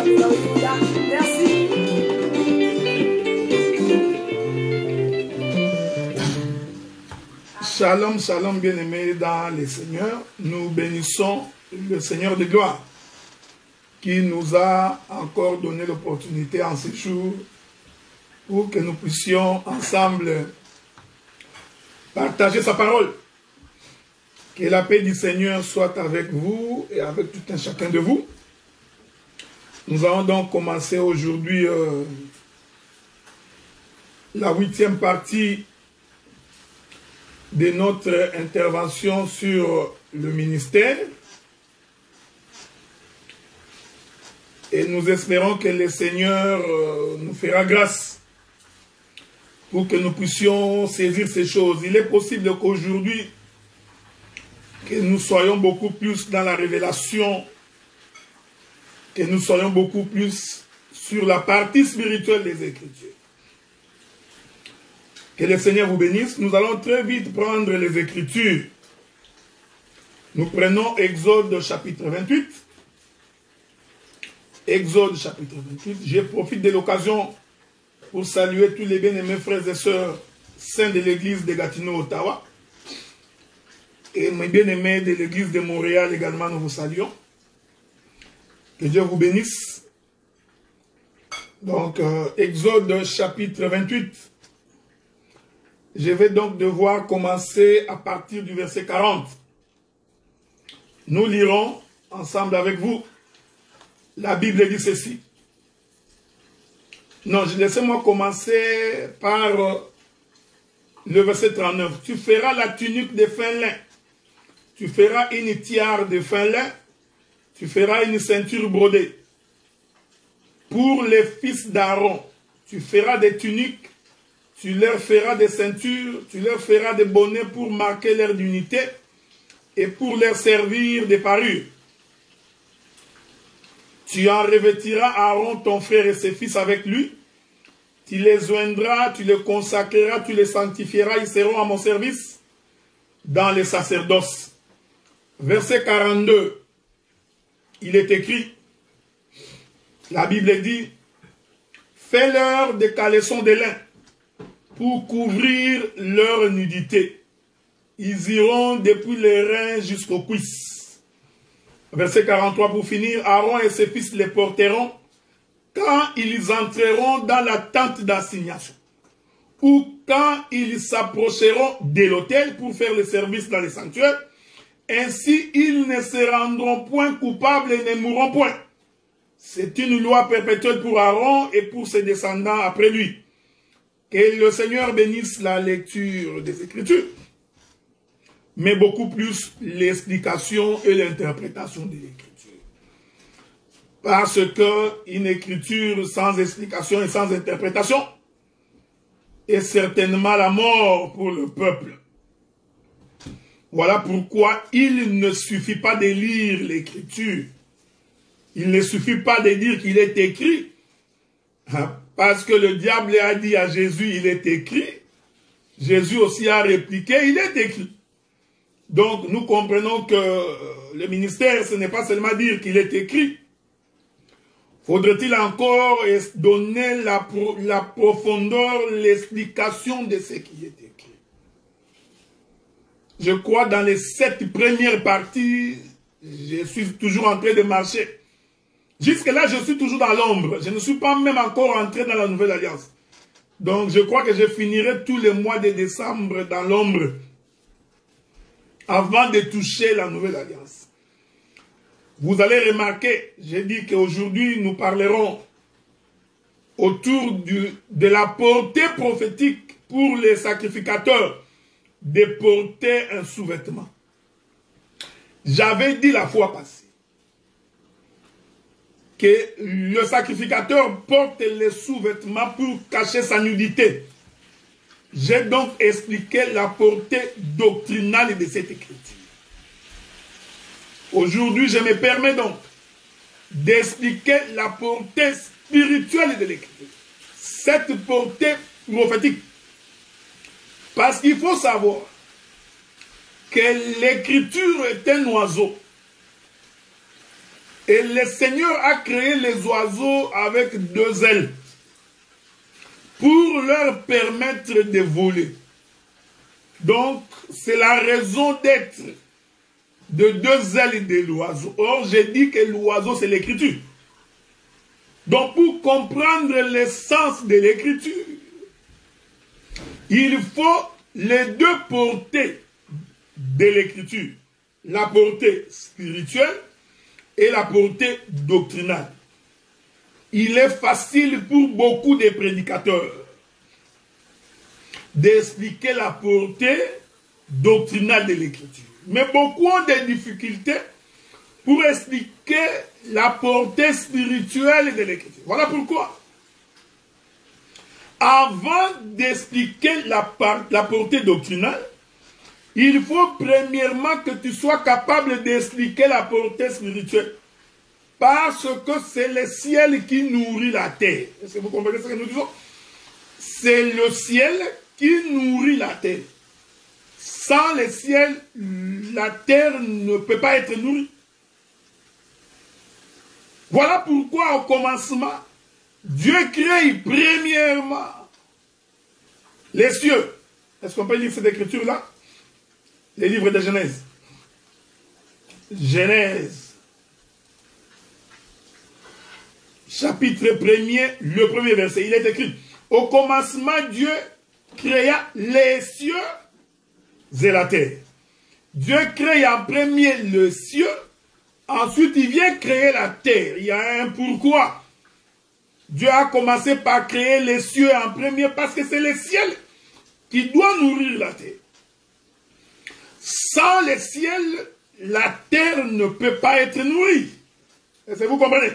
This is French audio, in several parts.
Merci. Shalom, shalom, bien-aimés dans les Seigneurs. Nous bénissons le Seigneur de gloire qui nous a encore donné l'opportunité en ce jour pour que nous puissions ensemble partager sa parole. Que la paix du Seigneur soit avec vous et avec tout un chacun de vous. Nous allons donc commencer aujourd'hui la 8e partie de notre intervention sur le ministère. Et nous espérons que le Seigneur nous fera grâce pour que nous puissions saisir ces choses. Il est possible qu'aujourd'hui, que nous soyons beaucoup plus dans la révélation, que nous soyons beaucoup plus sur la partie spirituelle des Écritures. Que le Seigneur vous bénisse. Nous allons très vite prendre les Écritures. Nous prenons Exode chapitre 28. Exode chapitre 28. Je profite de l'occasion pour saluer tous les bien-aimés frères et sœurs saints de l'église de Gatineau, Ottawa. Et mes bien-aimés de l'église de Montréal également, nous vous saluons. Que Dieu vous bénisse. Donc, Exode chapitre 28. Je vais donc devoir commencer à partir du verset 40. Nous lirons ensemble avec vous. La Bible dit ceci. Non, laissez-moi commencer par le verset 39. Tu feras la tunique de fin lin. Tu feras une tiare de fin lin. Tu feras une ceinture brodée. Pour les fils d'Aaron, tu feras des tuniques. Tu leur feras des ceintures, tu leur feras des bonnets pour marquer leur unité et pour leur servir de parure. Tu en revêtiras Aaron, ton frère et ses fils avec lui. Tu les oindras, tu les consacreras, tu les sanctifieras, ils seront à mon service dans les sacerdoces. Verset 42, il est écrit, la Bible dit, fais-leur des caleçons de lin pour couvrir leur nudité. Ils iront depuis les reins jusqu'aux cuisses. Verset 43 pour finir. Aaron et ses fils les porteront quand ils entreront dans la tente d'assignation ou quand ils s'approcheront de l'autel pour faire le service dans les sanctuaires. Ainsi, ils ne se rendront point coupables et ne mourront point. C'est une loi perpétuelle pour Aaron et pour ses descendants après lui. Que le Seigneur bénisse la lecture des Écritures, mais beaucoup plus l'explication et l'interprétation de l'Écriture. Parce qu'une Écriture sans explication et sans interprétation est certainement la mort pour le peuple. Voilà pourquoi il ne suffit pas de lire l'Écriture. Il ne suffit pas de dire qu'il est écrit. Parce que le diable a dit à Jésus, il est écrit. Jésus aussi a répliqué, il est écrit. Donc nous comprenons que le ministère, ce n'est pas seulement dire qu'il est écrit. Faudrait-il encore donner la profondeur, l'explication de ce qui est écrit. Je crois dans les 7 premières parties, je suis toujours en train de marcher. Jusque-là, je suis toujours dans l'ombre. Je ne suis pas même encore entré dans la nouvelle alliance. Donc, je crois que je finirai tous les mois de décembre dans l'ombre avant de toucher la nouvelle alliance. Vous allez remarquer, j'ai dit qu'aujourd'hui, nous parlerons autour de la portée prophétique pour les sacrificateurs de porter un sous-vêtement. J'avais dit la fois passée que le sacrificateur porte les sous-vêtements pour cacher sa nudité. J'ai donc expliqué la portée doctrinale de cette écriture. Aujourd'hui, je me permets donc d'expliquer la portée spirituelle de l'écriture. Cette portée prophétique. Parce qu'il faut savoir que l'écriture est un oiseau. Et le Seigneur a créé les oiseaux avec deux ailes pour leur permettre de voler. Donc, c'est la raison d'être de deux ailes de l'oiseau. Or, j'ai dit que l'oiseau, c'est l'écriture. Donc, pour comprendre l'essence de l'écriture, il faut les deux portées de l'écriture. La portée spirituelle et la portée doctrinale. Il est facile pour beaucoup de prédicateurs d'expliquer la portée doctrinale de l'écriture. Mais beaucoup ont des difficultés pour expliquer la portée spirituelle de l'écriture. Voilà pourquoi, avant d'expliquer la portée doctrinale, il faut premièrement que tu sois capable d'expliquer la portée spirituelle. Parce que c'est le ciel qui nourrit la terre. Est-ce que vous comprenez ce que nous disons? C'est le ciel qui nourrit la terre. Sans le ciel, la terre ne peut pas être nourrie. Voilà pourquoi au commencement, Dieu crée premièrement les cieux. Est-ce qu'on peut lire cette écriture-là? Les livres de Genèse. Genèse. Chapitre 1er, le premier verset. Il est écrit: au commencement, Dieu créa les cieux et la terre. Dieu crée en premier le ciel, ensuite il vient créer la terre. Il y a un pourquoi. Dieu a commencé par créer les cieux en premier parce que c'est le ciel qui doit nourrir la terre. Sans le ciel, la terre ne peut pas être nourrie. Est-ce que vous comprenez?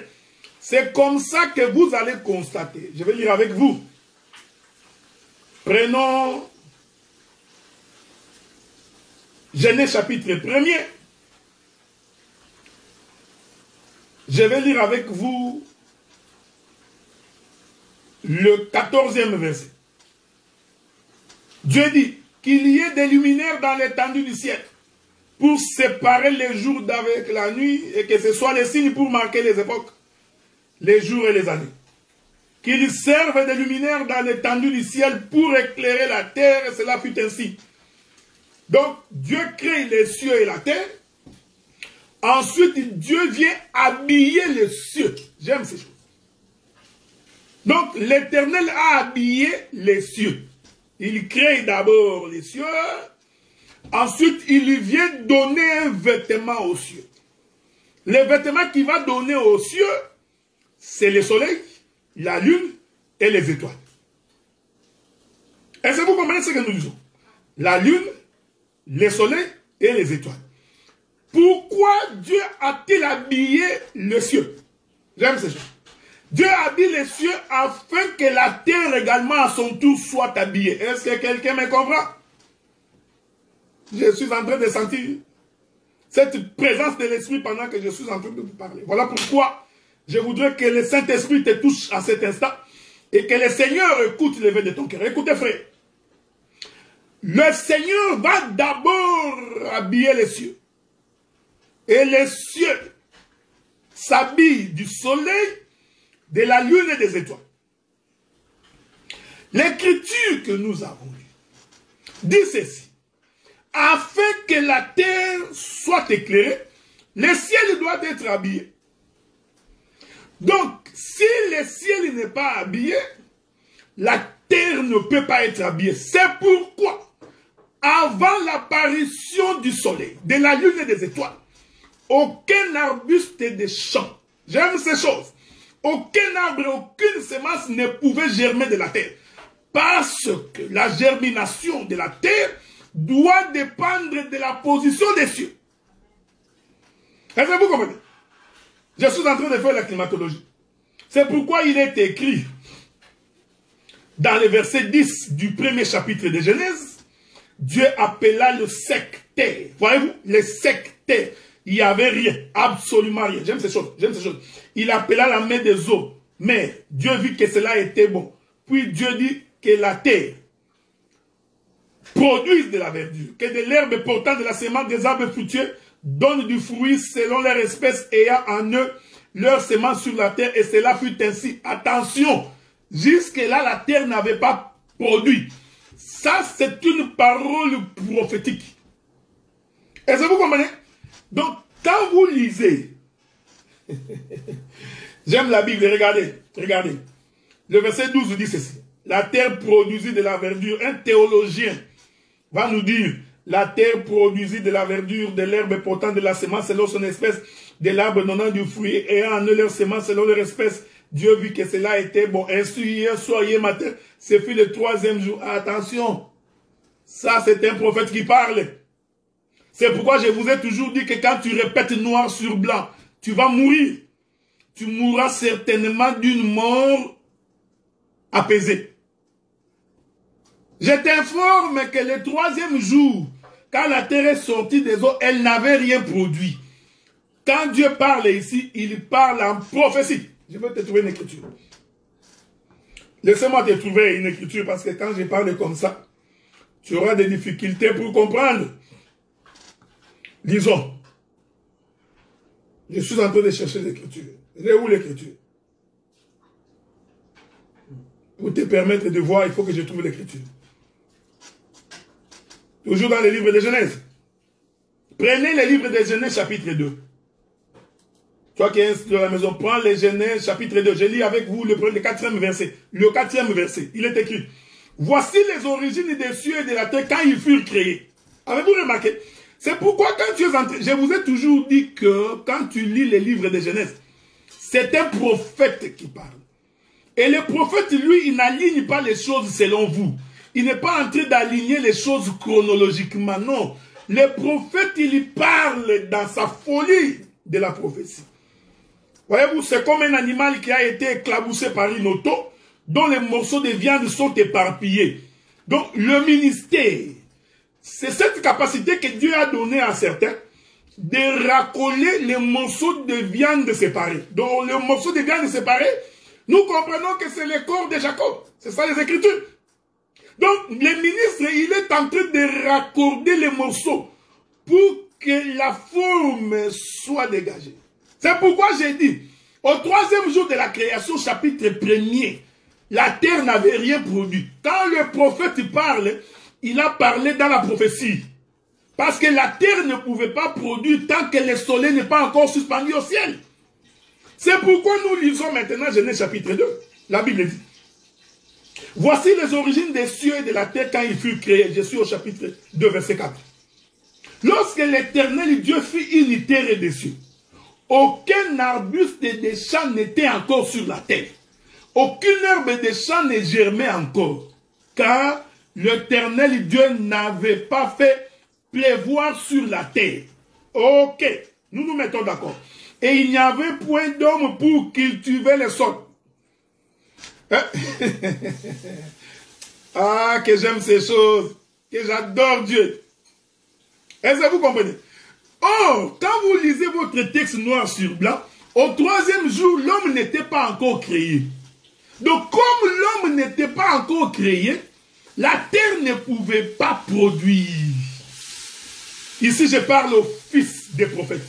C'est comme ça que vous allez constater. Je vais lire avec vous. Prenons Genèse chapitre 1er. Je vais lire avec vous le 14e verset. Dieu dit qu'il y ait des luminaires dans l'étendue du ciel pour séparer les jours d'avec la nuit et que ce soit les signes pour marquer les époques, les jours et les années. Qu'ils servent de luminaires dans l'étendue du ciel pour éclairer la terre, et cela fut ainsi. Donc, Dieu crée les cieux et la terre. Ensuite, Dieu vient habiller les cieux. J'aime ces choses. Donc, l'Éternel a habillé les cieux. Il crée d'abord les cieux. Ensuite, il vient donner un vêtement aux cieux. Le vêtement qu'il va donner aux cieux, c'est le soleil, la lune et les étoiles. Est-ce que vous comprenez ce que nous disons? La lune, le soleil et les étoiles. Pourquoi Dieu a-t-il habillé le ciel? J'aime ces choses. Dieu habille les cieux afin que la terre également à son tour soit habillée. Est-ce que quelqu'un me comprend? Je suis en train de sentir cette présence de l'Esprit pendant que je suis en train de vous parler. Voilà pourquoi je voudrais que le Saint-Esprit te touche à cet instant et que le Seigneur écoute les vœux de ton cœur. Écoutez, frère. Le Seigneur va d'abord habiller les cieux. Et les cieux s'habillent du soleil, de la lune et des étoiles. L'écriture que nous avons lue dit ceci. Afin que la terre soit éclairée, le ciel doit être habillé. Donc, si le ciel n'est pas habillé, la terre ne peut pas être habillée. C'est pourquoi, avant l'apparition du soleil, de la lune et des étoiles, aucun arbuste des champs, j'aime ces choses, aucun arbre, aucune semence ne pouvait germer de la terre. Parce que la germination de la terre doit dépendre de la position des cieux. Est-ce que vous comprenez? Je suis en train de faire la climatologie. C'est pourquoi il est écrit dans le verset 10 du premier chapitre de Genèse, Dieu appela le sec terre. Voyez-vous, le sec terre. Il n'y avait rien, absolument rien. J'aime ces choses, j'aime ces choses. Il appela la mer des eaux. Mais Dieu vit que cela était bon. Puis Dieu dit que la terre produise de la verdure, que de l'herbe portant de la semence des arbres fruitiers donne du fruit selon leur espèce ayant en eux leur semence sur la terre et cela fut ainsi. Attention, jusque-là, la terre n'avait pas produit. Ça, c'est une parole prophétique. Est-ce que vous comprenez? Donc, quand vous lisez, j'aime la Bible, regardez, regardez. Le verset 12 vous dit ceci. La terre produisit de la verdure. Un théologien va nous dire, la terre produisit de la verdure, de l'herbe portant de la semence selon son espèce, de l'arbre donnant du fruit, et en eux leur semence selon leur espèce. Dieu vit que cela était bon. Ainsi, hier soir, hier matin, ce fut le 3e jour. Attention, ça c'est un prophète qui parle. C'est pourquoi je vous ai toujours dit que quand tu répètes noir sur blanc, tu vas mourir. Tu mourras certainement d'une mort apaisée. Je t'informe que le 3e jour, quand la terre est sortie des eaux, elle n'avait rien produit. Quand Dieu parle ici, il parle en prophétie. Je vais te trouver une écriture. Laissez-moi te trouver une écriture parce que quand je parle comme ça, tu auras des difficultés pour comprendre. Disons, je suis en train de chercher l'écriture. Elle est où l'écriture? Pour te permettre de voir, il faut que je trouve l'écriture. Toujours dans les livres de Genèse. Prenez les livres de Genèse chapitre 2. Toi qui es de la maison, prends les Genèse chapitre 2. Je lis avec vous le 4e verset. Le 4e verset, il est écrit. Voici les origines des cieux et de la terre quand ils furent créés. Avez-vous remarqué? C'est pourquoi quand tu es entré, je vous ai toujours dit que quand tu lis les livres de Genèse, c'est un prophète qui parle. Et le prophète, lui, il n'aligne pas les choses selon vous. Il n'est pas en train d'aligner les choses chronologiquement, non. Le prophète, il parle dans sa folie de la prophétie. Voyez-vous, c'est comme un animal qui a été éclaboussé par une auto, dont les morceaux de viande sont éparpillés. Donc, le ministère, c'est cette capacité que Dieu a donnée à certains de racoler les morceaux de viande séparés. Donc, les morceaux de viande séparés, nous comprenons que c'est le corps de Jacob. C'est ça les Écritures. Donc, le ministre, il est en train de raccorder les morceaux pour que la forme soit dégagée. C'est pourquoi j'ai dit, au 3e jour de la création, chapitre 1er, la terre n'avait rien produit. Quand le prophète parle, il a parlé dans la prophétie. Parce que la terre ne pouvait pas produire tant que le soleil n'est pas encore suspendu au ciel. C'est pourquoi nous lisons maintenant Genèse chapitre 2. La Bible dit. Voici les origines des cieux et de la terre quand ils furent créés. Je suis au chapitre 2, verset 4. Lorsque l'Éternel Dieu fit une terre et des cieux, aucun arbuste des champs n'était encore sur la terre. Aucune herbe des champs ne germait encore. Car l'Éternel Dieu n'avait pas fait pleuvoir sur la terre. Ok, nous nous mettons d'accord. Et il n'y avait point d'homme pour cultiver le sol. Ah, que j'aime ces choses, que j'adore Dieu. Est-ce que vous comprenez? Or, quand vous lisez votre texte noir sur blanc, au 3e jour, l'homme n'était pas encore créé. Donc, comme l'homme n'était pas encore créé, la terre ne pouvait pas produire. Ici, je parle aux fils des prophètes.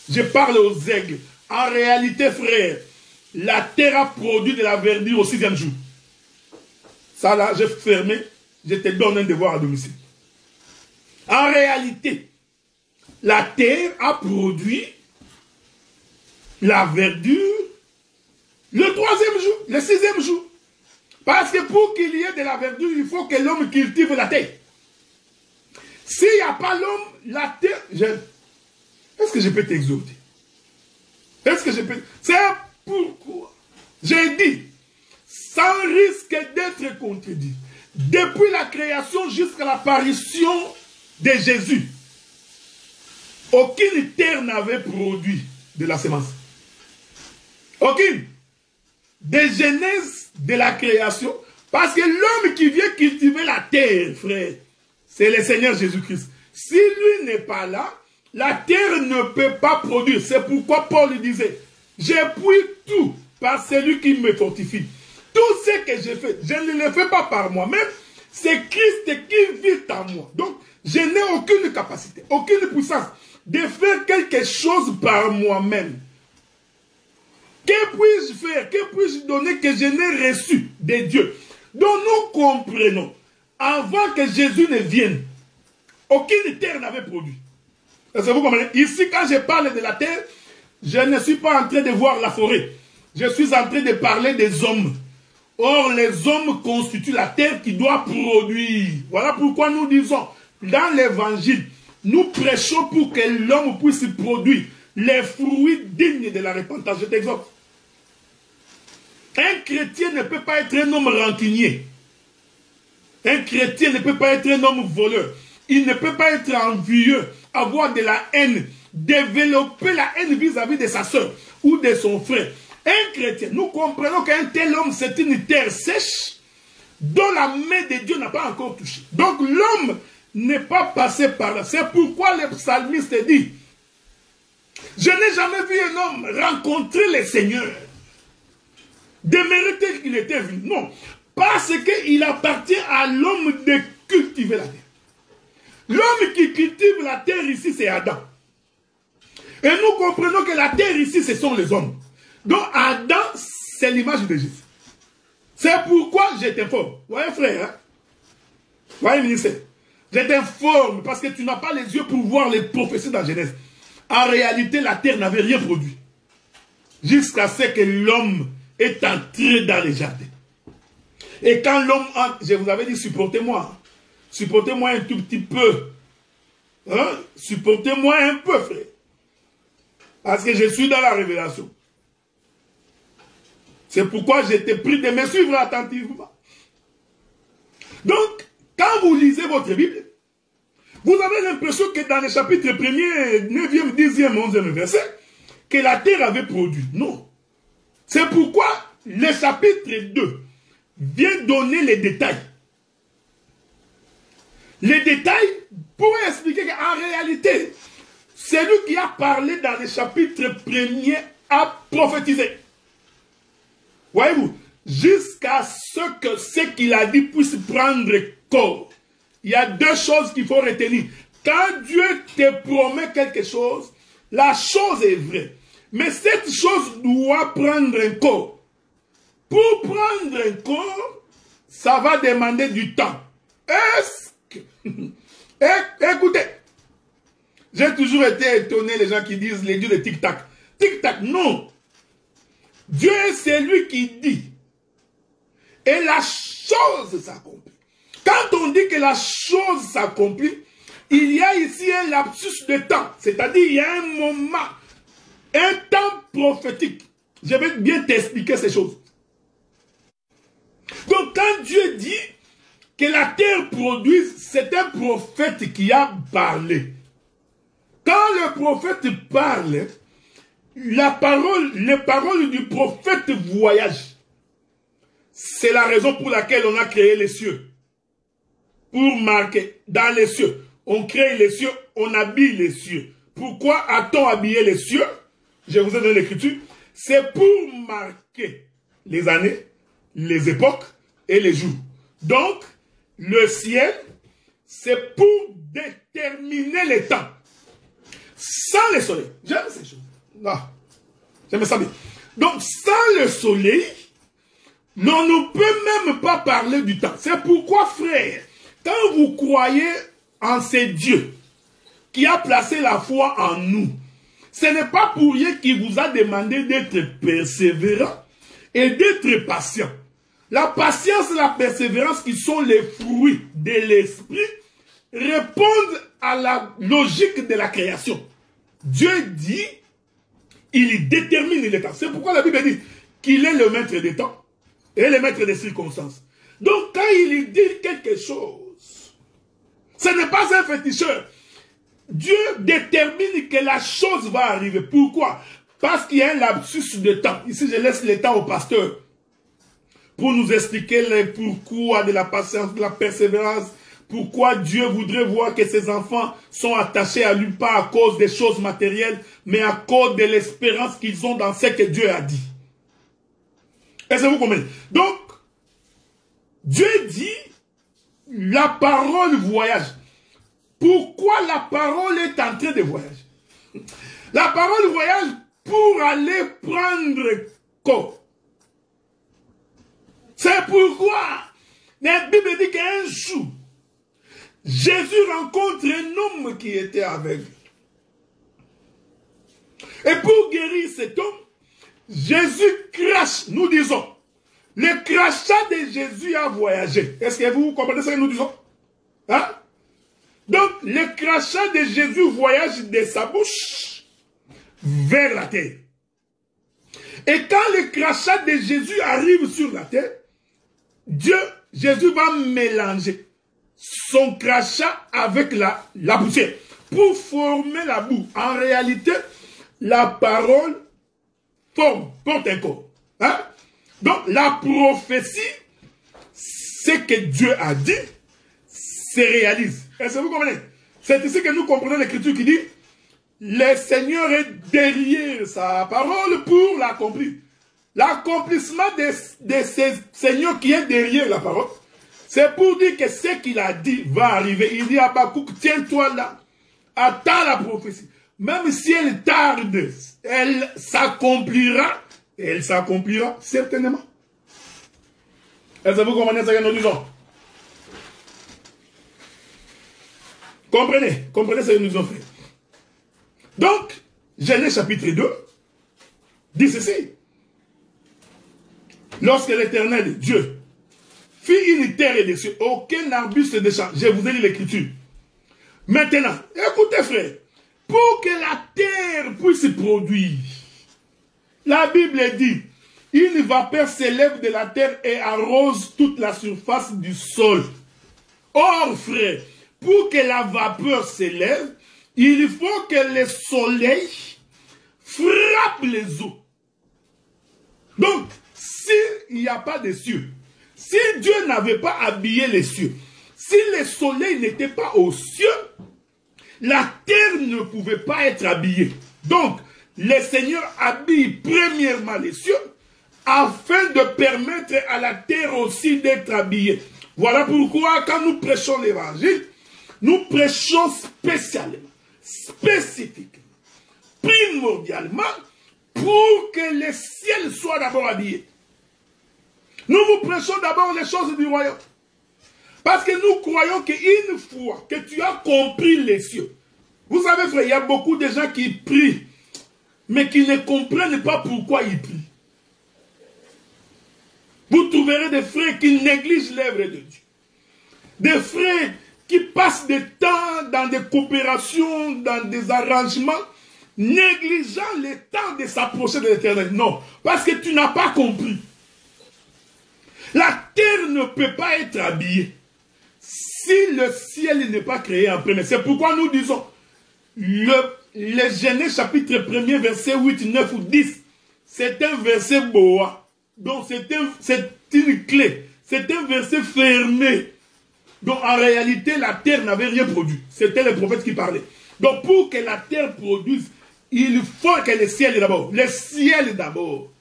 Je parle aux aigles. En réalité, frère, la terre a produit de la verdure au 6e jour. Ça là, j'ai fermé. Je te donne un devoir à domicile. En réalité, la terre a produit la verdure le 3e jour, le 6e jour. Parce que pour qu'il y ait de la verdure, il faut que l'homme cultive la terre. S'il n'y a pas l'homme, la terre... Est-ce que je peux t'exhorter? Est-ce que je peux... C'est pourquoi j'ai dit, sans risque d'être contredit, depuis la création jusqu'à l'apparition de Jésus, aucune terre n'avait produit de la semence. Aucune. Des genèses de la création. Parce que l'homme qui vient cultiver la terre, frère, c'est le Seigneur Jésus-Christ. Si lui n'est pas là, la terre ne peut pas produire. C'est pourquoi Paul disait, j'appuie tout par celui qui me fortifie. Tout ce que je fais, je ne le fais pas par moi-même. C'est Christ qui vit en moi. Donc, je n'ai aucune capacité, aucune puissance de faire quelque chose par moi-même. Que puis-je faire? Que puis-je donner que je n'ai reçu de Dieu? Donc nous comprenons, avant que Jésus ne vienne, aucune terre n'avait produit. Est-ce que vous comprenez? Ici, quand je parle de la terre, je ne suis pas en train de voir la forêt. Je suis en train de parler des hommes. Or, les hommes constituent la terre qui doit produire. Voilà pourquoi nous disons, dans l'évangile, nous prêchons pour que l'homme puisse produire les fruits dignes de la repentance. Je t'exhorte. Un chrétien ne peut pas être un homme rancunier. Un chrétien ne peut pas être un homme voleur. Il ne peut pas être envieux, avoir de la haine, développer la haine vis-à-vis de sa soeur ou de son frère. Un chrétien, nous comprenons qu'un tel homme, c'est une terre sèche dont la main de Dieu n'a pas encore touché. Donc l'homme n'est pas passé par là. C'est pourquoi le psalmiste dit, je n'ai jamais vu un homme rencontrer le Seigneur, demeurer tel qu'il était vu. Non, parce qu'il appartient à l'homme de cultiver la terre. L'homme qui cultive la terre ici, c'est Adam. Et nous comprenons que la terre ici, ce sont les hommes. Donc Adam, c'est l'image de Jésus. C'est pourquoi je t'informe. Vous voyez frère, hein? Vous voyez ministère? Je t'informe parce que tu n'as pas les yeux pour voir les prophéties dans Genèse. En réalité, la terre n'avait rien produit. Jusqu'à ce que l'homme est entré dans les jardins. Et quand l'homme entre, je vous avais dit, supportez-moi. Supportez-moi un tout petit peu. Hein? Supportez-moi un peu, frère. Parce que je suis dans la révélation. C'est pourquoi j'ai été pris de me suivre attentivement. Donc, quand vous lisez votre Bible, vous avez l'impression que dans les chapitres 1er, 9e, 10e, 11e verset, que la terre avait produit. Non. C'est pourquoi le chapitre 2 vient donner les détails. Les détails pour expliquer qu'en réalité, celui qui a parlé dans le chapitre 1er a prophétisé. Voyez-vous, jusqu'à ce qu'il a dit puisse prendre corps. Il y a deux choses qu'il faut retenir. Quand Dieu te promet quelque chose, la chose est vraie. Mais cette chose doit prendre un corps. Pour prendre un corps, ça va demander du temps. Est-ce que... Écoutez, j'ai toujours été étonné les gens qui disent les dieux de tic-tac. Tic-tac, non. Dieu est celui qui dit. Et la chose s'accomplit. Quand on dit que la chose s'accomplit, il y a ici un lapsus de temps. C'est-à-dire, il y a un moment, un temps prophétique. Je vais bien t'expliquer ces choses. Donc, quand Dieu dit que la terre produise, c'est un prophète qui a parlé. Quand le prophète parle, les paroles du prophète voyagent. C'est la raison pour laquelle on a créé les cieux. Pour marquer dans les cieux. On crée les cieux, on habille les cieux. Pourquoi a-t-on habillé les cieux? Je vous ai donné l'écriture. C'est pour marquer les années, les époques et les jours. Donc, le ciel, c'est pour déterminer les temps. Sans le soleil. J'aime ces choses. Non. J'aime ça bien. Donc, sans le soleil, on ne peut même pas parler du temps. C'est pourquoi, frère, quand vous croyez en ce Dieu qui a placé la foi en nous, ce n'est pas pour rien qu'il vous a demandé d'être persévérant et d'être patient. La patience et la persévérance qui sont les fruits de l'esprit répondent à la logique de la création. Dieu dit, il détermine les temps. C'est pourquoi la Bible dit qu'il est le maître des temps et le maître des circonstances. Donc quand il dit quelque chose, ce n'est pas un féticheur. Dieu détermine que la chose va arriver. Pourquoi? Parce qu'il y a un lapsus de temps. Ici, je laisse le temps au pasteur pour nous expliquer les pourquoi de la patience, de la persévérance. Pourquoi Dieu voudrait voir que ses enfants sont attachés à lui, pas à cause des choses matérielles, mais à cause de l'espérance qu'ils ont dans ce que Dieu a dit. Est-ce que vous comprenez? Donc, Dieu dit, la parole voyage. Pourquoi la parole est en train de voyager? La parole voyage pour aller prendre corps. C'est pourquoi la Bible dit qu'un jour, Jésus rencontre un homme qui était aveugle. Et pour guérir cet homme, Jésus crache, nous disons. Le crachat de Jésus a voyagé. Est-ce que vous comprenez ce que nous disons? Hein? Donc, le crachat de Jésus voyage de sa bouche vers la terre. Et quand le crachat de Jésus arrive sur la terre, Jésus va mélanger son crachat avec la poussière pour former la boue. En réalité, la parole porte un corps. Hein? Donc, la prophétie, ce que Dieu a dit, se réalise. Est-ce que vous comprenez? C'est ici que nous comprenons l'écriture qui dit le Seigneur est derrière sa parole pour l'accomplir. L'accomplissement de ce Seigneur qui est derrière la parole, c'est pour dire que ce qu'il a dit va arriver. Il dit à Habakkuk, tiens-toi là, attends la prophétie. Même si elle tarde, elle s'accomplira. Et elle s'accomplira certainement. Est-ce que vous comprenez ce que nous disons? Comprenez ce que nous avons fait. Donc, Genèse chapitre 2 dit ceci. Lorsque l'Éternel, Dieu, fit une terre et des cieux, aucun arbuste des champs. Je vous ai dit l'écriture. Maintenant, écoutez frère, pour que la terre puisse produire, la Bible dit, une vapeur s'élève de la terre et arrose toute la surface du sol. Or, frère, pour que la vapeur s'élève, il faut que le soleil frappe les eaux. Donc, s'il n'y a pas de cieux, si Dieu n'avait pas habillé les cieux, si le soleil n'était pas aux cieux, la terre ne pouvait pas être habillée. Donc, le Seigneur habille premièrement les cieux afin de permettre à la terre aussi d'être habillée. Voilà pourquoi quand nous prêchons l'évangile, nous prêchons spécialement, spécifiquement, primordialement pour que le ciel soit d'abord habillé. Nous vous prêchons d'abord les choses du royaume. Parce que nous croyons qu'une fois que tu as compris les cieux, vous savez frère, il y a beaucoup de gens qui prient, mais qui ne comprennent pas pourquoi ils prient. Vous trouverez des frères qui négligent l'œuvre de Dieu. Des frères qui passent du temps dans des coopérations, dans des arrangements, négligeant le temps de s'approcher de l'Éternel. Non, parce que tu n'as pas compris. La terre ne peut pas être habillée si le ciel n'est pas créé en premier. C'est pourquoi nous disons, le Genèse chapitre 1er, verset 8, 9 ou 10, c'est un verset boa. Donc c'est une clé. C'est un verset fermé. Donc en réalité, la terre n'avait rien produit. C'était le prophète qui parlait. Donc pour que la terre produise, il faut que le ciel d'abord. Le ciel d'abord.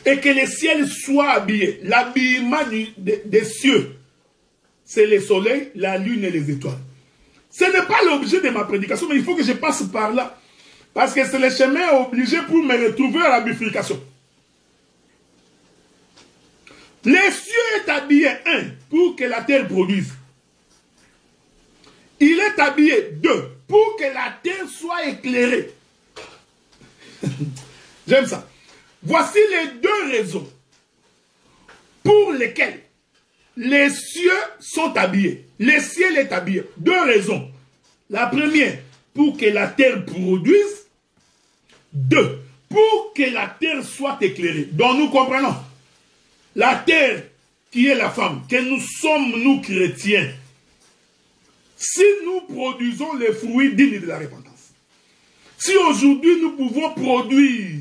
Et que le ciel soit habillé. L'habillement des cieux, c'est le soleil, la lune et les étoiles. Ce n'est pas l'objet de ma prédication, mais il faut que je passe par là. Parce que c'est le chemin obligé pour me retrouver à la bifurcation. Les cieux est habillé, un, pour que la terre produise. Il est habillé, deux, pour que la terre soit éclairée. J'aime ça. Voici les deux raisons pour lesquelles les cieux sont habillés. Le ciel est habillé. Deux raisons. La première, pour que la terre produise. Deux, pour que la terre soit éclairée. Donc nous comprenons. La terre qui est la femme, que nous sommes, nous chrétiens, si nous produisons les fruits dignes de la repentance, si aujourd'hui nous pouvons produire,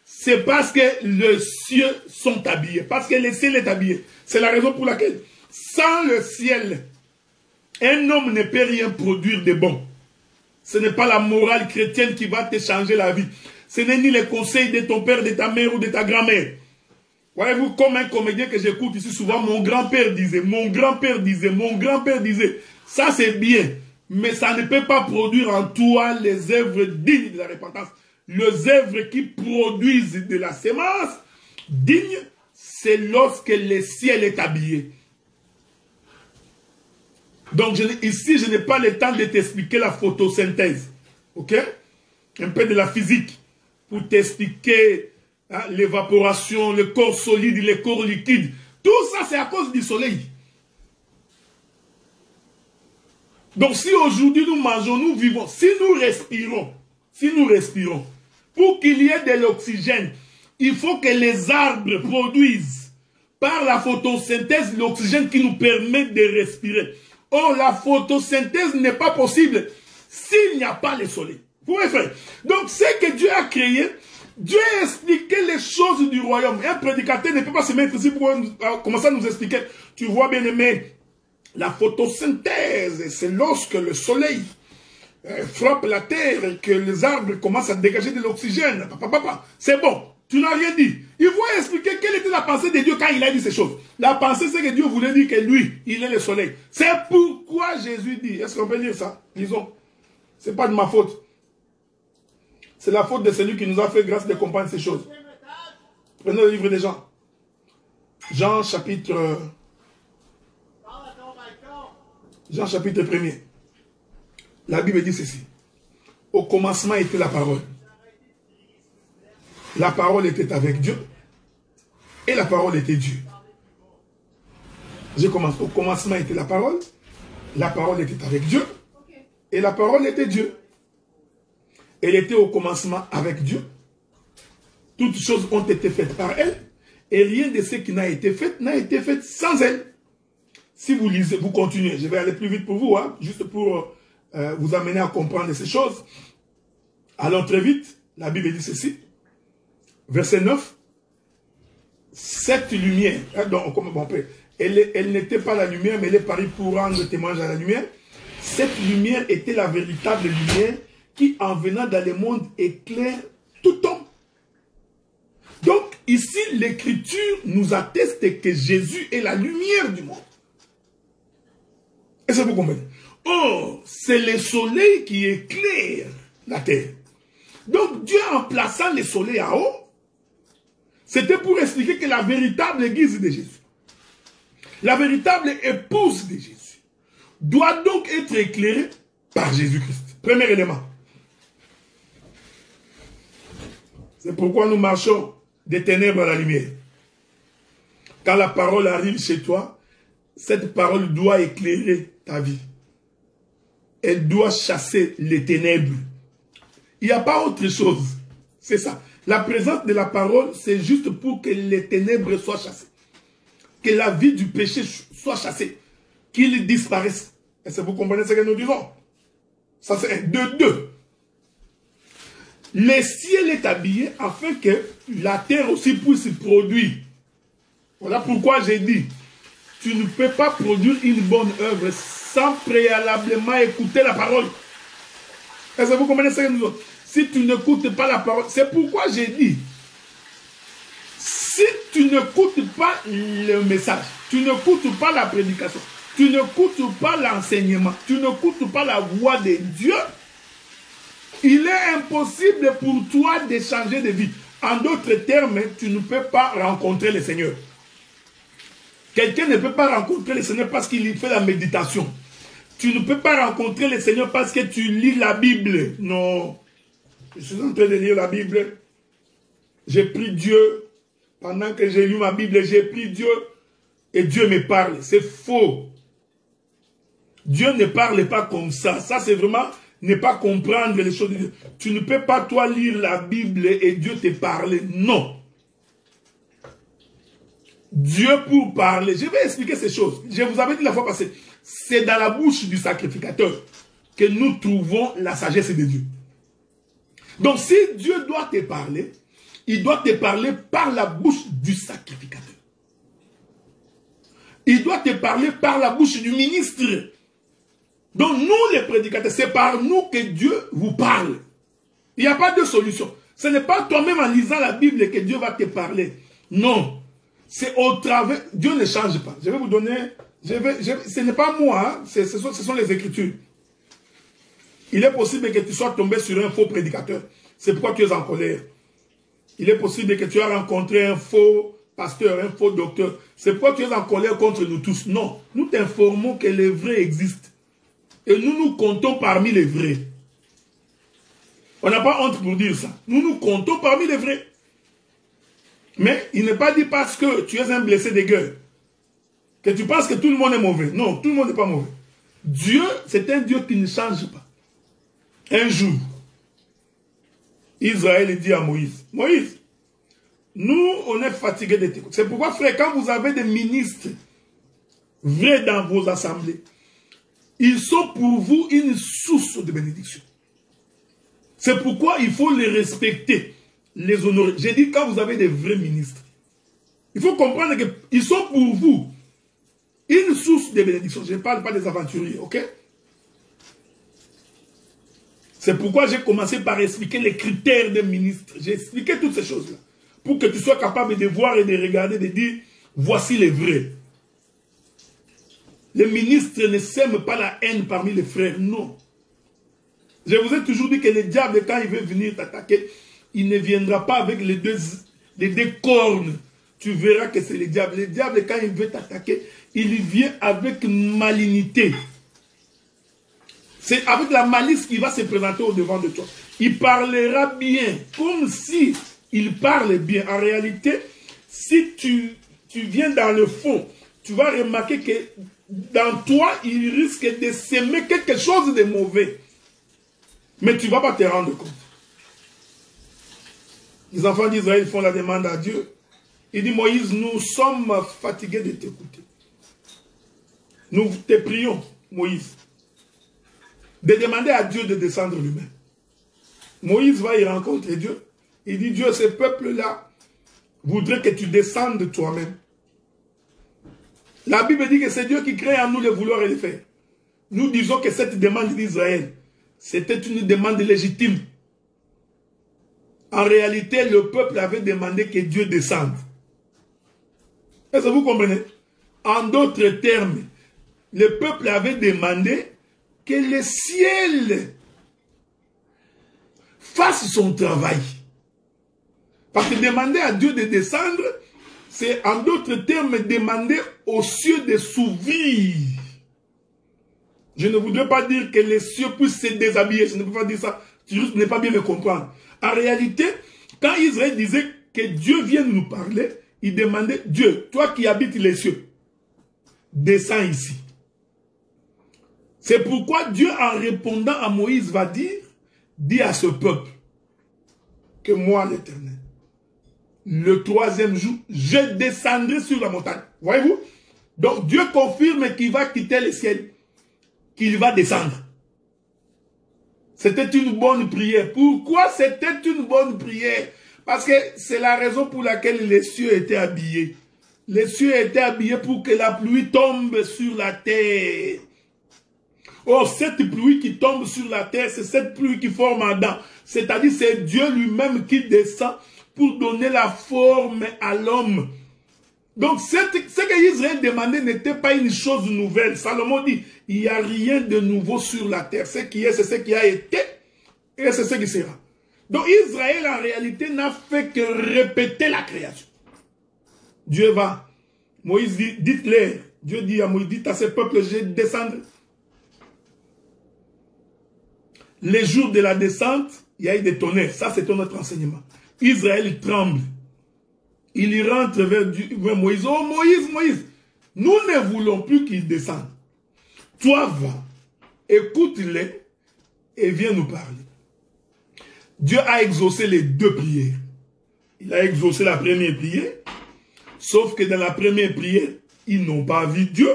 c'est parce que les cieux sont habillés, parce que le ciel est habillé. C'est la raison pour laquelle, sans le ciel, un homme ne peut rien produire de bon. Ce n'est pas la morale chrétienne qui va te changer la vie. Ce n'est ni les conseils de ton père, de ta mère ou de ta grand-mère. Voyez-vous, comme un comédien que j'écoute ici souvent, mon grand-père disait, mon grand-père disait, mon grand-père disait. Ça c'est bien, mais ça ne peut pas produire en toi les œuvres dignes de la repentance. les œuvres qui produisent de la sémence digne, c'est lorsque le ciel est habillé. Donc ici, je n'ai pas le temps de t'expliquer la photosynthèse. Ok? Un peu de la physique pour t'expliquer hein, l'évaporation, le corps solide, les corps liquides. Tout ça, c'est à cause du soleil. Donc si aujourd'hui nous mangeons, nous vivons, si nous respirons, pour qu'il y ait de l'oxygène, il faut que les arbres produisent par la photosynthèse l'oxygène qui nous permet de respirer. Or, la photosynthèse n'est pas possible s'il n'y a pas le soleil. Vous pouvez faire. Donc, ce que Dieu a créé, Dieu a expliqué les choses du royaume. Un prédicateur ne peut pas se mettre ici pour commencer à nous expliquer. Tu vois, bien aimé, la photosynthèse, c'est lorsque le soleil frappe la terre et que les arbres commencent à dégager de l'oxygène. C'est bon. Tu n'as rien dit. Il faut expliquer quelle était la pensée de Dieu quand il a dit ces choses. La pensée, c'est que Dieu voulait dire que lui, il est le soleil. C'est pourquoi Jésus dit, est-ce qu'on peut dire ça? Disons, c'est pas de ma faute. C'est la faute de celui qui nous a fait grâce de comprendre ces choses. Prenons le livre des Jean. Jean chapitre 1er. La Bible dit ceci. Au commencement était la parole. La parole était avec Dieu. Et la parole était Dieu. Je commence. Au commencement était la parole. La parole était avec Dieu. Et la parole était Dieu. Elle était au commencement avec Dieu. Toutes choses ont été faites par elle. Et rien de ce qui n'a été fait sans elle. Si vous lisez, vous continuez. Je vais aller plus vite pour vous, hein, juste pour vous amener à comprendre ces choses. Allons très vite. La Bible dit ceci. Verset 9. Cette lumière, donc, elle n'était pas la lumière, mais elle est parue pour rendre témoignage à la lumière. Cette lumière était la véritable lumière qui, en venant dans le monde, éclaire tout homme. Donc, ici, l'Écriture nous atteste que Jésus est la lumière du monde. Est-ce que vous comprenez? Oh, c'est le soleil qui éclaire la terre. Donc, Dieu, en plaçant le soleil en haut, c'était pour expliquer que la véritable église de Jésus, la véritable épouse de Jésus, doit donc être éclairée par Jésus-Christ. Premier élément. C'est pourquoi nous marchons des ténèbres à la lumière. Quand la parole arrive chez toi, cette parole doit éclairer ta vie. Elle doit chasser les ténèbres. Il n'y a pas autre chose. C'est ça. La présence de la parole, c'est juste pour que les ténèbres soient chassées. Que la vie du péché soit chassée. Qu'il disparaisse. Est-ce que vous comprenez ce que nous disons? Ça c'est de deux. Le ciel est habillé afin que la terre aussi puisse produire. Voilà pourquoi j'ai dit, tu ne peux pas produire une bonne œuvre sans préalablement écouter la parole. Est-ce que vous comprenez ce que nous disons? Si tu n'écoutes pas la parole, c'est pourquoi j'ai dit, si tu n'écoutes pas le message, tu n'écoutes pas la prédication, tu n'écoutes pas l'enseignement, tu n'écoutes pas la voix de Dieu, il est impossible pour toi de changer de vie. En d'autres termes, tu ne peux pas rencontrer le Seigneur. Quelqu'un ne peut pas rencontrer le Seigneur parce qu'il fait la méditation. Tu ne peux pas rencontrer le Seigneur parce que tu lis la Bible. Non. Je suis en train de lire la Bible. J'ai pris Dieu. Pendant que j'ai lu ma Bible, j'ai pris Dieu. Et Dieu me parle. C'est faux. Dieu ne parle pas comme ça. Ça, c'est vraiment ne pas comprendre les choses de Dieu. Tu ne peux pas, toi, lire la Bible et Dieu te parler. Non. Dieu pour parler. Je vais expliquer ces choses. Je vous avais dit la fois passée. C'est dans la bouche du sacrificateur que nous trouvons la sagesse de Dieu. Donc, si Dieu doit te parler, il doit te parler par la bouche du sacrificateur. Il doit te parler par la bouche du ministre. Donc, nous, les prédicateurs, c'est par nous que Dieu vous parle. Il n'y a pas de solution. Ce n'est pas toi-même en lisant la Bible que Dieu va te parler. Non. C'est au travers. Dieu ne change pas. Je vais vous donner. Ce n'est pas moi. Hein, ce sont les Écritures. Il est possible que tu sois tombé sur un faux prédicateur. C'est pourquoi tu es en colère. Il est possible que tu aies rencontré un faux pasteur, un faux docteur. C'est pourquoi tu es en colère contre nous tous. Non, nous t'informons que les vrais existent. Et nous nous comptons parmi les vrais. On n'a pas honte pour dire ça. Nous nous comptons parmi les vrais. Mais il n'est pas dit parce que tu es un blessé de guerre que tu penses que tout le monde est mauvais. Non, tout le monde n'est pas mauvais. Dieu, c'est un Dieu qui ne change pas. Un jour, Israël dit à Moïse, Moïse, nous, on est fatigués de t'écouter. C'est pourquoi, frère, quand vous avez des ministres vrais dans vos assemblées, ils sont pour vous une source de bénédiction. C'est pourquoi il faut les respecter, les honorer. J'ai dit quand vous avez des vrais ministres, il faut comprendre qu'ils sont pour vous une source de bénédiction. Je ne parle pas des aventuriers, ok? C'est pourquoi j'ai commencé par expliquer les critères des ministres. J'ai expliqué toutes ces choses-là. Pour que tu sois capable de voir et de regarder, de dire, voici les vrais. Les ministres ne sèment pas la haine parmi les frères, non. Je vous ai toujours dit que le diable, quand il veut venir t'attaquer, il ne viendra pas avec les deux cornes. Tu verras que c'est le diable. Le diable, quand il veut t'attaquer, il vient avec malignité. C'est avec la malice qu'il va se présenter au devant de toi. Il parlera bien, comme si il parle bien. En réalité, si tu viens dans le fond, tu vas remarquer que dans toi, il risque de s'aimer quelque chose de mauvais. Mais tu ne vas pas te rendre compte. Les enfants d'Israël font la demande à Dieu. Il dit, Moïse, nous sommes fatigués de t'écouter. Nous te prions, Moïse, de demander à Dieu de descendre lui-même. Moïse va y rencontrer Dieu. Il dit, Dieu, ce peuple-là voudrait que tu descendes toi-même. La Bible dit que c'est Dieu qui crée en nous le vouloir et le faire. Nous disons que cette demande d'Israël, c'était une demande légitime. En réalité, le peuple avait demandé que Dieu descende. Est-ce que vous comprenez? En d'autres termes, le peuple avait demandé que le ciel fasse son travail. Parce que demander à Dieu de descendre, c'est en d'autres termes demander aux cieux de s'ouvrir. Je ne voudrais pas dire que les cieux puissent se déshabiller. Je ne peux pas dire ça. Tu risques de ne pas bien me comprendre. En réalité, quand Israël disait que Dieu vienne nous parler, il demandait, Dieu, toi qui habites les cieux, descends ici. C'est pourquoi Dieu, en répondant à Moïse, va dire, dis à ce peuple, que moi, l'Éternel, le troisième jour, je descendrai sur la montagne. Voyez-vous? Donc Dieu confirme qu'il va quitter le ciel, qu'il va descendre. C'était une bonne prière. Pourquoi c'était une bonne prière? Parce que c'est la raison pour laquelle les cieux étaient habillés. Les cieux étaient habillés pour que la pluie tombe sur la terre. Or, cette pluie qui tombe sur la terre, c'est cette pluie qui forme Adam. C'est-à-dire, c'est Dieu lui-même qui descend pour donner la forme à l'homme. Donc, ce que Israël demandait n'était pas une chose nouvelle. Salomon dit, il n'y a rien de nouveau sur la terre. Ce qui est, c'est ce qui a été, et c'est ce qui sera. Donc, Israël, en réalité, n'a fait que répéter la création. Dieu va. Moïse dit, dites-leur. Dieu dit à Moïse, dites à ce peuple, je descendrai. Les jours de la descente, il y a eu des tonnerres. Ça, c'est notre enseignement. Israël tremble. Il y rentre vers Moïse. Oh Moïse, Moïse, nous ne voulons plus qu'il descende. Toi, va, écoute-les et viens nous parler. Dieu a exaucé les deux prières. Il a exaucé la première prière. Sauf que dans la première prière, ils n'ont pas vu Dieu.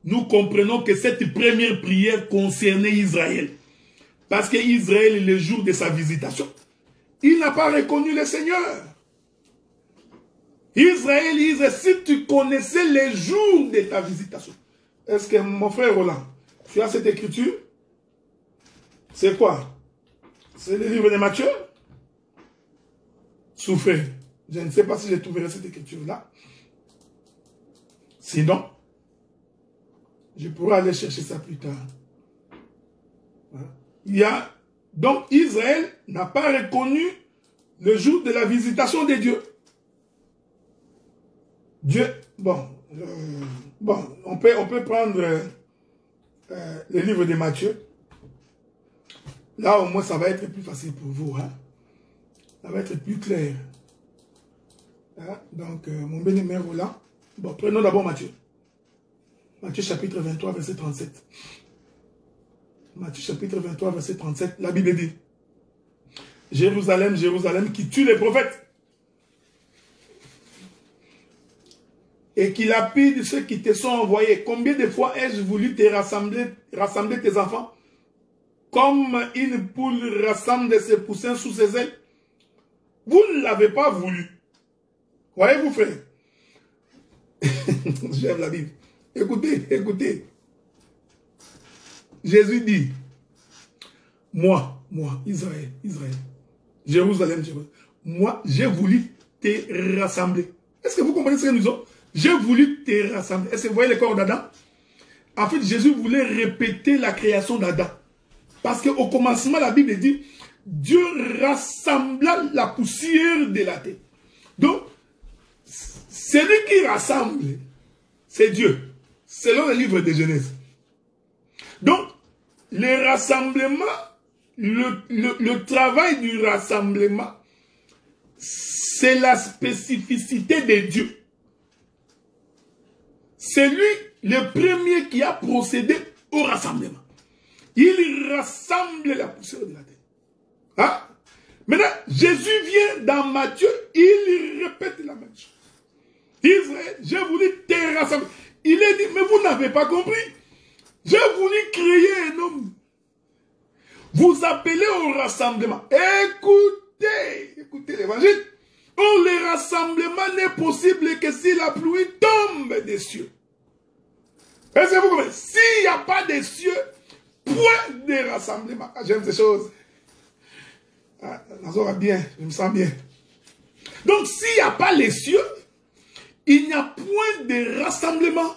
Nous comprenons que cette première prière concernait Israël. Parce que Israël, le jour de sa visitation, il n'a pas reconnu le Seigneur. Israël, si tu connaissais les jours de ta visitation. Est-ce que mon frère Roland, tu as cette écriture? C'est quoi? C'est le livre de Matthieu? Souffrez. Je ne sais pas si je trouverai cette écriture-là. Sinon, je pourrais aller chercher ça plus tard. Il y a Donc Israël n'a pas reconnu le jour de la visitation de Dieu. Dieu, bon, on peut prendre le livre de Matthieu. Là, au moins, ça va être plus facile pour vous. Hein? Ça va être plus clair. Hein? Donc, mon bien-aimé Roland. Bon, prenons d'abord Matthieu. Matthieu chapitre 23, verset 37. Matthieu chapitre 23, verset 37. La Bible dit, Jérusalem, Jérusalem, qui tue les prophètes et qui lapide ceux qui te sont envoyés. Combien de fois ai-je voulu te rassembler tes enfants comme une poule rassemble ses poussins sous ses ailes? Vous ne l'avez pas voulu. Voyez-vous, frère? J'aime la Bible. Écoutez, écoutez. Jésus dit, moi, Israël, Jérusalem, moi, j'ai voulu te rassembler. Est-ce que vous comprenez ce que nous disons? J'ai voulu te rassembler. Est-ce que vous voyez le corps d'Adam? En fait, Jésus voulait répéter la création d'Adam. Parce qu'au commencement, la Bible dit, Dieu rassembla la poussière de la terre. Donc, celui qui rassemble, c'est Dieu, selon le livre de Genèse. Donc, le rassemblement, le travail du rassemblement, c'est la spécificité de Dieu. C'est lui le premier qui a procédé au rassemblement. Il rassemble la poussière de la terre. Hein? Maintenant, Jésus vient dans Matthieu, il répète la même chose. Israël, j'ai voulu te rassembler. Il est dit, mais vous n'avez pas compris. J'ai voulu créer un homme. Vous appelez au rassemblement. Écoutez l'évangile. Oh, le rassemblement n'est possible que si la pluie tombe des cieux. Est-ce que vous comprenez? S'il n'y a pas de cieux, point de rassemblement. Ah, j'aime ces choses. Ah, ça va bien, je me sens bien. Donc, s'il n'y a pas les cieux, il n'y a point de rassemblement.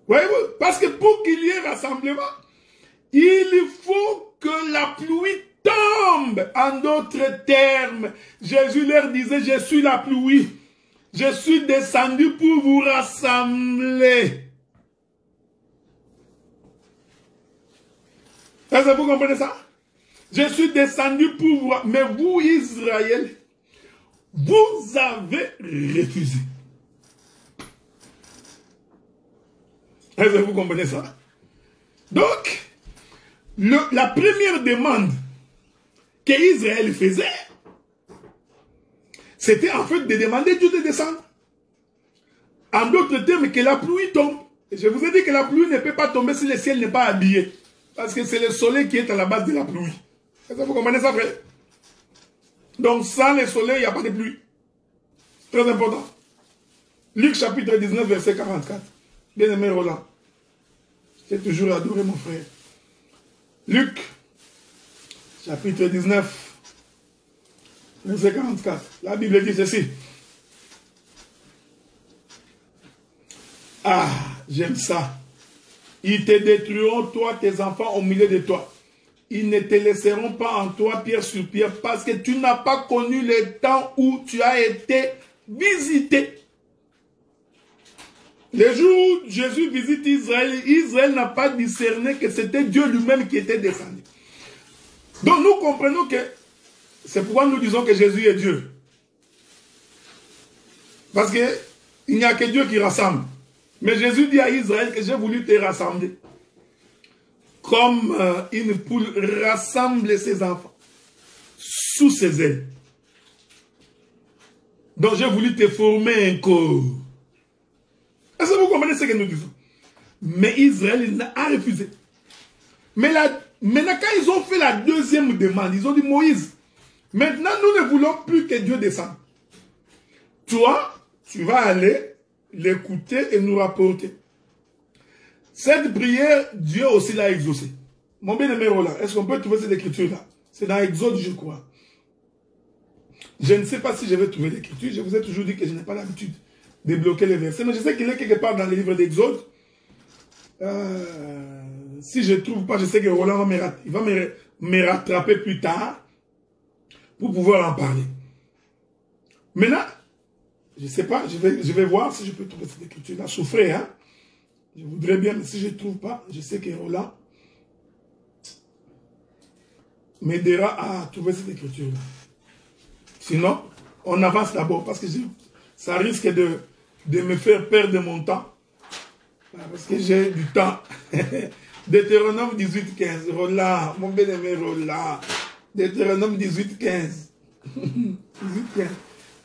Voyez-vous? Parce que pour qu'il y ait rassemblement, il faut que la pluie tombe. En d'autres termes, Jésus leur disait, je suis la pluie. Je suis descendu pour vous rassembler. Est-ce que vous comprenez ça? Je suis descendu pour vous. Mais vous, Israël, vous avez refusé. Est-ce que vous comprenez ça? Donc, la première demande qu'Israël faisait, c'était en fait de demander Dieu de descendre. En d'autres termes, que la pluie tombe. Et je vous ai dit que la pluie ne peut pas tomber si le ciel n'est pas habillé. Parce que c'est le soleil qui est à la base de la pluie. Est-ce que vous comprenez ça, frère? Donc, sans le soleil, il n'y a pas de pluie. Très important. Luc chapitre 19, verset 44. Bien-aimé Roland, j'ai toujours adoré mon frère. Luc chapitre 19, verset 44. La Bible dit ceci. Ah, j'aime ça. Ils te détruiront, toi, tes enfants, au milieu de toi. Ils ne te laisseront pas en toi, pierre sur pierre, parce que tu n'as pas connu le temps où tu as été visité. Le jour où Jésus visite Israël, Israël n'a pas discerné que c'était Dieu lui-même qui était descendu. Donc nous comprenons que c'est pourquoi nous disons que Jésus est Dieu. Parce qu'il n'y a que Dieu qui rassemble. Mais Jésus dit à Israël que j'ai voulu te rassembler. Comme une poule rassemble ses enfants sous ses ailes. Donc j'ai voulu te former un corps. Est-ce que vous comprenez ce que nous disons? Mais Israël a refusé. Mais maintenant, quand ils ont fait la deuxième demande, ils ont dit, Moïse, maintenant nous ne voulons plus que Dieu descende. Toi, tu vas aller l'écouter et nous rapporter. Cette prière, Dieu aussi l'a exaucée. Mon bien-aimé Roland, est-ce qu'on peut trouver cette écriture-là? C'est dans Exode, je crois. Je ne sais pas si je vais trouver l'écriture. Je vous ai toujours dit que je n'ai pas l'habitude de bloquer les versets. Mais je sais qu'il est quelque part dans le livre d'Exode. Si je ne trouve pas, je sais que Roland va me rattraper plus tard pour pouvoir en parler. Maintenant, je ne sais pas, je vais voir si je peux trouver cette écriture-là. Souffrez, hein. Je voudrais bien, mais si je ne trouve pas, je sais que Roland m'aidera à trouver cette écriture-là. Sinon, on avance d'abord parce que ça risque de me faire perdre mon temps. Parce que j'ai du temps. Deutéronome 18, 15. Roland, mon bien-aimé Roland. Deutéronome 18, 15. 18, 15.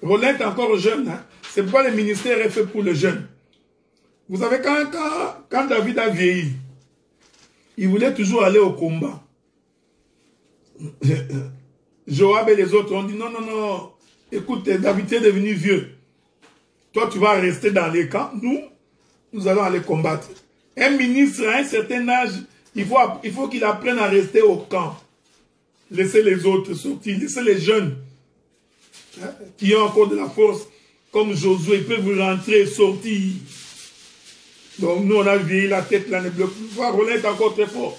Roland est encore jeune. Hein? C'est pourquoi le ministère est fait pour le jeune. Vous savez, quand David a vieilli, il voulait toujours aller au combat. Joab et les autres ont dit non, non, non. Écoute, David est devenu vieux. Toi, tu vas rester dans les camps. Nous allons aller combattre. Un ministre à un certain âge, il faut qu'il apprenne à rester au camp. Laissez les autres sortir. Laissez les jeunes qui ont encore de la force, comme Josué, ils peuvent rentrer et sortir. Donc nous, on a vieilli la tête, là, ne bloque plus. Roland est encore très fort.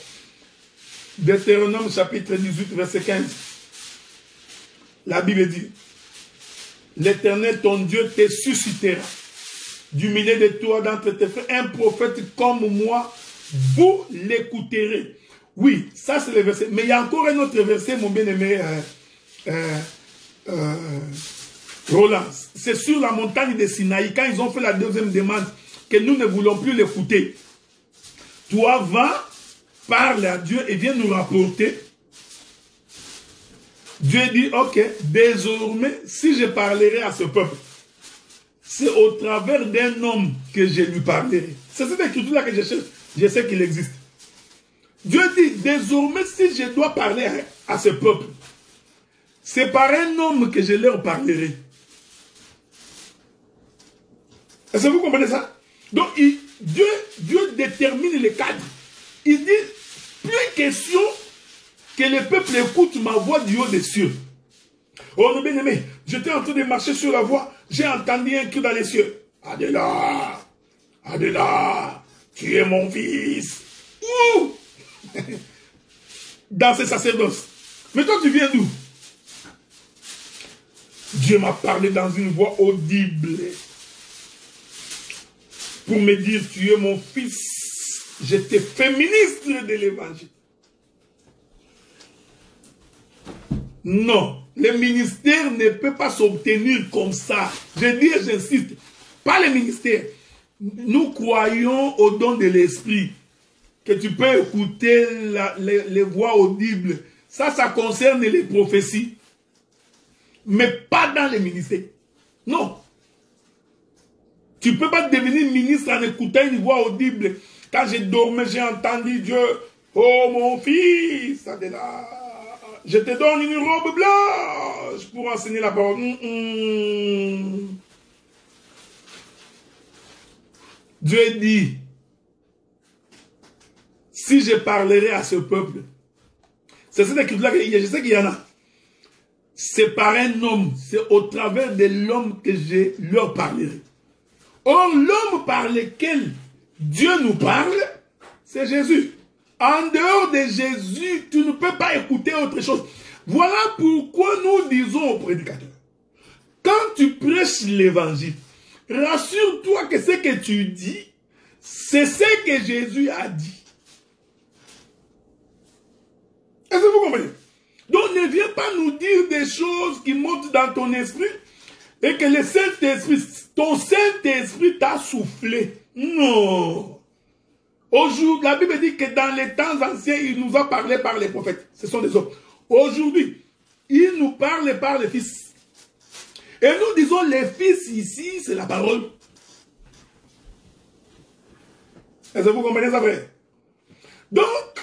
Deutéronome chapitre 18, verset 15. La Bible dit, l'Éternel, ton Dieu, te suscitera du milieu de toi, d'entre tes frères, un prophète comme moi, vous l'écouterez. Oui, ça c'est le verset. Mais il y a encore un autre verset, mon bien-aimé Roland. C'est sur la montagne de Sinaï, quand ils ont fait la deuxième demande, que nous ne voulons plus l'écouter. Toi, va, parle à Dieu et viens nous rapporter. Dieu dit, ok, désormais, si je parlerai à ce peuple, c'est au travers d'un homme que je lui parlerai. C'est cette écriture-là que je cherche. Je sais qu'il existe. Dieu dit, désormais, si je dois parler à ce peuple, c'est par un homme que je leur parlerai. Est-ce que vous comprenez ça? Donc, Dieu détermine le cadre. Il dit, plus question que le peuple écoute ma voix du haut des cieux. Oh, mon bien-aimé, j'étais en train de marcher sur la voie, j'ai entendu un cri dans les cieux. Adela, Adela, tu es mon fils. Ouh! Dans ce sacerdoce. Mais toi, tu viens d'où? Dieu m'a parlé dans une voix audible pour me dire, tu es mon fils. Je t'ai fait ministre de l'évangile. Non, le ministère ne peut pas s'obtenir comme ça. Je dis et j'insiste, pas le ministère. Nous croyons au don de l'esprit, que tu peux écouter les voix audibles. Ça concerne les prophéties, mais pas dans le ministère. Non. Tu ne peux pas devenir ministre en écoutant une voix audible. Quand je dormais, j'ai entendu Dieu, oh mon fils, Adela, je te donne une robe blanche pour enseigner la parole. Dieu dit, si je parlerai à ce peuple, c'est cette écriture-là, je sais qu'il y en a. C'est par un homme, c'est au travers de l'homme que je leur parlerai. Or, l'homme par lequel Dieu nous parle, c'est Jésus. En dehors de Jésus, tu ne peux pas écouter autre chose. Voilà pourquoi nous disons aux prédicateurs, quand tu prêches l'évangile, rassure-toi que ce que tu dis, c'est ce que Jésus a dit. Est-ce que vous comprenez? Donc ne viens pas nous dire des choses qui montent dans ton esprit et que le Saint-Esprit, ton Saint-Esprit t'a soufflé. Non. Aujourd'hui, la Bible dit que dans les temps anciens, il nous a parlé par les prophètes. Ce sont des hommes. Aujourd'hui, il nous parle par les fils. Et nous disons les fils ici, c'est la parole. Est-ce que vous comprenez ça, frère? Donc,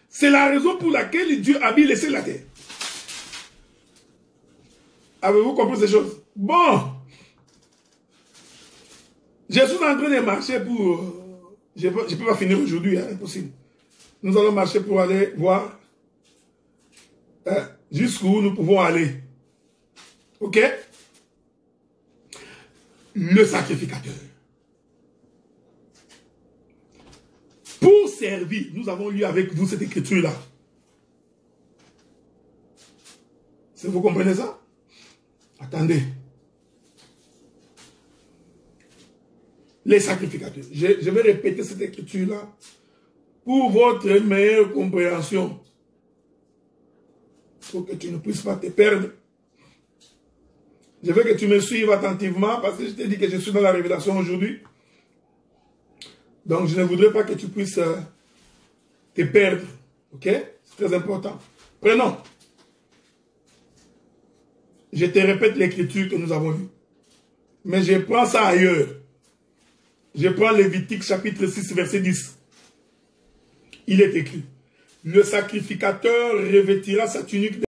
c'est la raison pour laquelle Dieu a laissé la terre. Avez-vous compris ces choses? Bon. Je suis en train de marcher pour... Je ne peux pas finir aujourd'hui, hein, impossible. Nous allons marcher pour aller voir jusqu'où nous pouvons aller. Ok? Le sacrificateur. Pour servi. Nous avons lu avec vous cette écriture-là. Vous comprenez ça? Attendez. Les sacrificateurs. Je vais répéter cette écriture-là pour votre meilleure compréhension. Pour que tu ne puisses pas te perdre. Je veux que tu me suives attentivement parce que je t'ai dit que je suis dans la révélation aujourd'hui. Donc je ne voudrais pas que tu puisses te perdre. Ok? C'est très important. Prenons. Je te répète l'écriture que nous avons lue. Mais je prends ça ailleurs. Je prends Lévitique chapitre 6 verset 10. Il est écrit. Le sacrificateur revêtira sa tunique